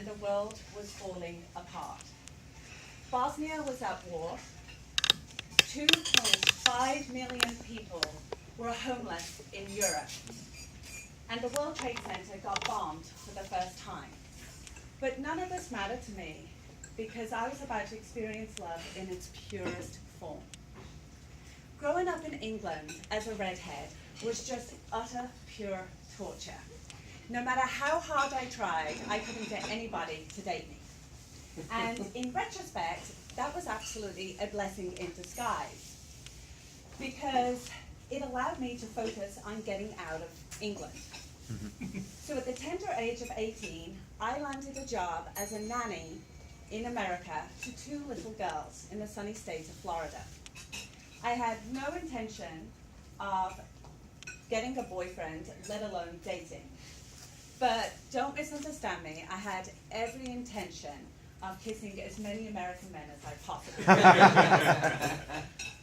and the world was falling apart. Bosnia was at war. 2.5 million people were homeless in Europe. And the World Trade Center got bombed for the first time. But none of this mattered to me because I was about to experience love in its purest form. Growing up in England as a redhead was just utter pure torture. No matter how hard I tried, I couldn't get anybody to date me. And in retrospect, that was absolutely a blessing in disguise because it allowed me to focus on getting out of England. So at the tender age of 18, I landed a job as a nanny in America to 2 little girls in the sunny state of Florida. I had no intention of getting a boyfriend, let alone dating. But don't misunderstand me, I had every intention of kissing as many American men as I possibly could.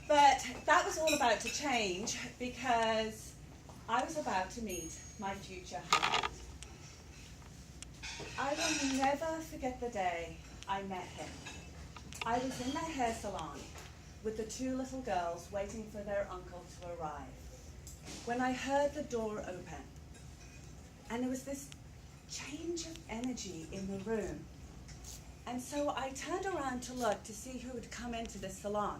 But that was all about to change because I was about to meet my future husband. I will never forget the day I met him. I was in the hair salon with the 2 little girls waiting for their uncle to arrive when I heard the door open. And there was this change of energy in the room. And so I turned around to look to see who had come into the salon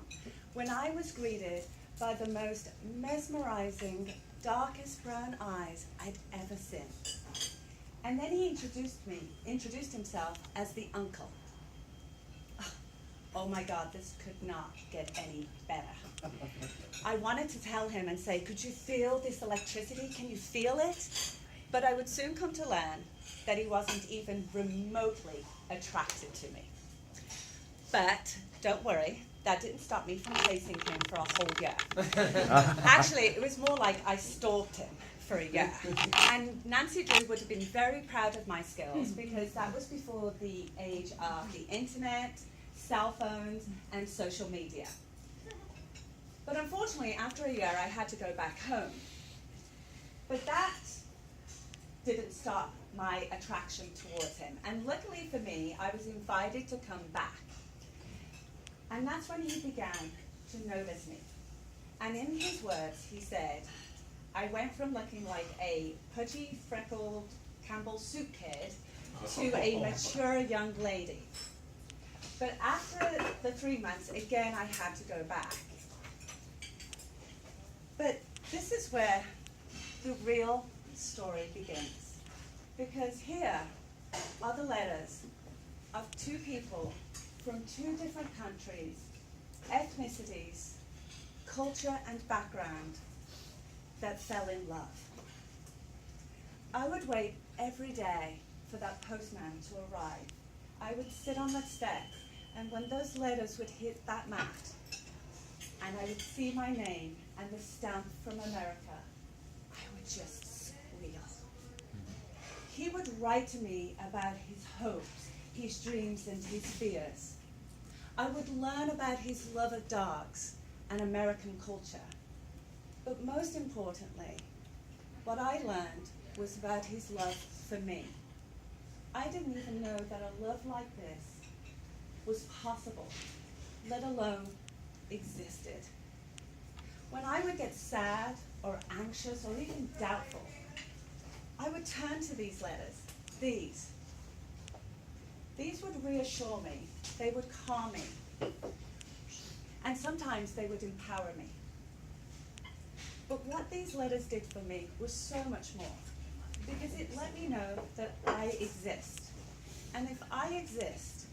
when I was greeted by the most mesmerizing, darkest brown eyes I'd ever seen. And then he introduced himself as the uncle. Oh my God, this could not get any better. I wanted to tell him and say, could you feel this electricity? Can you feel it? But I would soon come to learn that he wasn't even remotely attracted to me. But don't worry, that didn't stop me from chasing him for a whole year. Actually, it was more like I stalked him for a year. And Nancy Drew would have been very proud of my skills because that was before the age of the internet, cell phones, and social media. But unfortunately, after a year, I had to go back home. But that didn't stop my attraction towards him. And luckily for me, I was invited to come back. And that's when he began to notice me. And in his words, he said, I went from looking like a pudgy, freckled Campbell soup kid to a mature young lady. But after the 3 months, again, I had to go back. But this is where the real story begins. Because here are the letters of 2 people from 2 different countries, ethnicities, culture, and background that fell in love. I would wait every day for that postman to arrive. I would sit on that step, and when those letters would hit that mat, and I would see my name and the stamp from America, I would just squeal. He would write to me about his hopes, his dreams, and his fears. I would learn about his love of dogs and American culture. But most importantly, what I learned was about his love for me. I didn't even know that a love like this was possible, let alone existed. When I would get sad or anxious or even doubtful, I would turn to these letters, these. These would reassure me, they would calm me, and sometimes they would empower me. But what these letters did for me was so much more, because it let me know that I exist. And if I exist,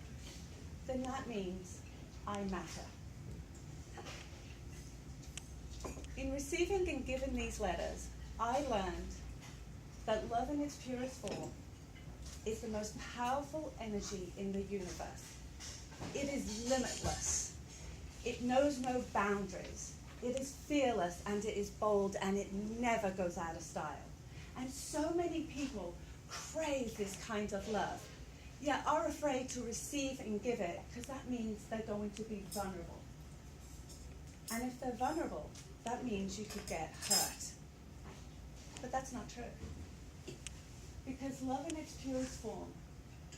then that means I matter. In receiving and giving these letters, I learned that love in its purest form is the most powerful energy in the universe. It is limitless. It knows no boundaries. It is fearless and it is bold and it never goes out of style. And so many people crave this kind of love, yet are afraid to receive and give it because that means they're going to be vulnerable. And if they're vulnerable, that means you could get hurt. But that's not true. Because love in its purest form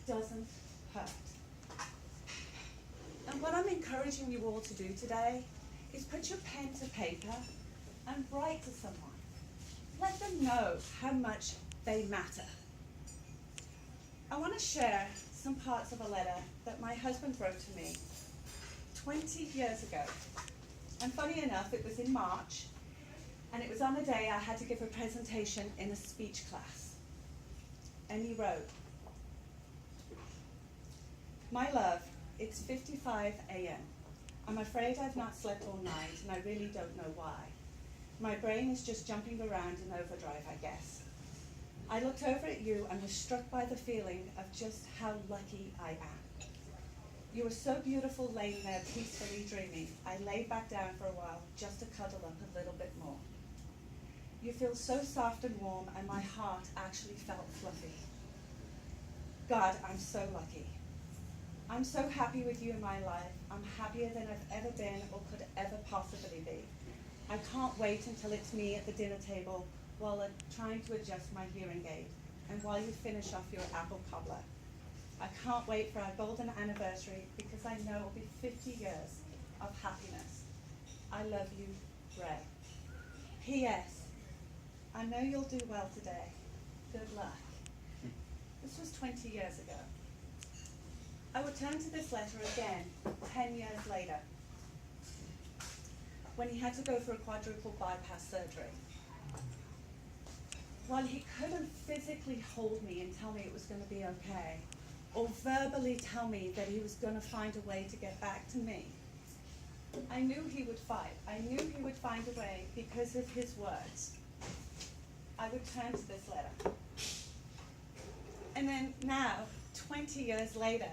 doesn't hurt. And what I'm encouraging you all to do today is put your pen to paper and write to someone. Let them know how much they matter. I want to share some parts of a letter that my husband wrote to me 20 years ago. And funny enough, it was in March, and it was on a day I had to give a presentation in a speech class. And he wrote, "My love, it's 5:55 a.m. I'm afraid I've not slept all night, and I really don't know why. My brain is just jumping around in overdrive, I guess. I looked over at you and was struck by the feeling of just how lucky I am. You were so beautiful laying there peacefully dreaming. I laid back down for a while just to cuddle up a little bit more. You feel so soft and warm, and my heart actually felt fluffy. God, I'm so lucky. I'm so happy with you in my life. I'm happier than I've ever been or could ever possibly be. I can't wait until it's me at the dinner table while I'm trying to adjust my hearing aid and while you finish off your apple cobbler. I can't wait for our golden anniversary because I know it'll be 50 years of happiness. I love you, Ray. P.S. I know you'll do well today. Good luck." This was 20 years ago. I would turn to this letter again 10 years later, when he had to go for a quadruple bypass surgery. While he couldn't physically hold me and tell me it was going to be okay, or verbally tell me that he was going to find a way to get back to me, I knew he would fight. I knew he would find a way because of his words. I would turn to this letter. And then now, 20 years later,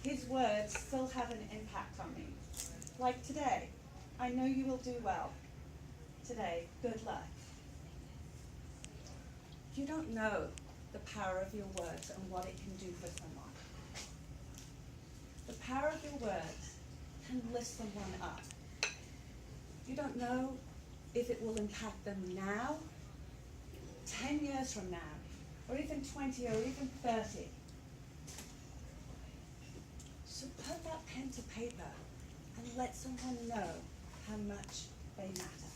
his words still have an impact on me. Like today, I know you will do well. Today, good luck. You don't know the power of your words and what it can do for someone. The power of your words can lift someone up. You don't know if it will impact them now, 10 years from now, or even 20 or even 30. So put that pen to paper and let someone know how much they matter.